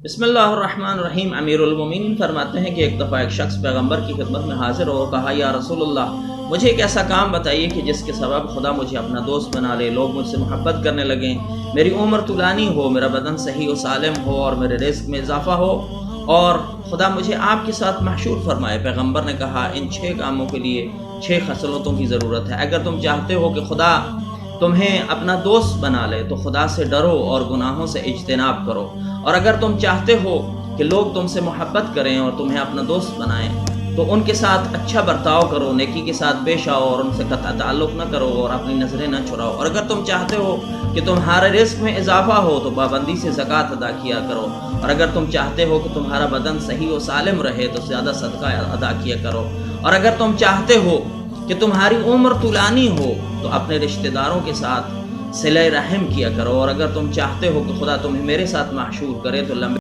بسم اللہ الرحمن الرحیم۔ امیر المومنین فرماتے ہیں کہ ایک دفعہ ایک شخص پیغمبر کی خدمت میں حاضر ہو، کہا یا رسول اللہ، مجھے ایک ایسا کام بتائیے کہ جس کے سبب خدا مجھے اپنا دوست بنا لے، لوگ مجھ سے محبت کرنے لگیں، میری عمر طولانی ہو، میرا بدن صحیح و سالم ہو اور میرے رزق میں اضافہ ہو اور خدا مجھے آپ کے ساتھ محشور فرمائے۔ پیغمبر نے کہا ان 6 کاموں کے لیے 6 خصلتوں کی ضرورت ہے۔ اگر تم چاہتے ہو کہ خدا تمہیں اپنا دوست بنا لے تو خدا سے ڈرو اور گناہوں سے اجتناب کرو، اور اگر تم چاہتے ہو کہ لوگ تم سے محبت کریں اور تمہیں اپنا دوست بنائیں تو ان کے ساتھ اچھا برتاؤ کرو، نیکی کے ساتھ پیش آؤ اور ان سے قطع تعلق نہ کرو اور اپنی نظریں نہ چھڑاؤ، اور اگر تم چاہتے ہو کہ تمہارے رزق میں اضافہ ہو تو پابندی سے زکوٰۃ ادا کیا کرو، اور اگر تم چاہتے ہو کہ تمہارا بدن صحیح و سالم رہے تو زیادہ صدقہ ادا کیا کرو، اور اگر تم چاہتے ہو کہ تمہاری عمر طولانی ہو تو اپنے رشتہ داروں کے ساتھ صلہ رحم کیا کرو، اور اگر تم چاہتے ہو کہ خدا تمہیں میرے ساتھ محشور کرے تو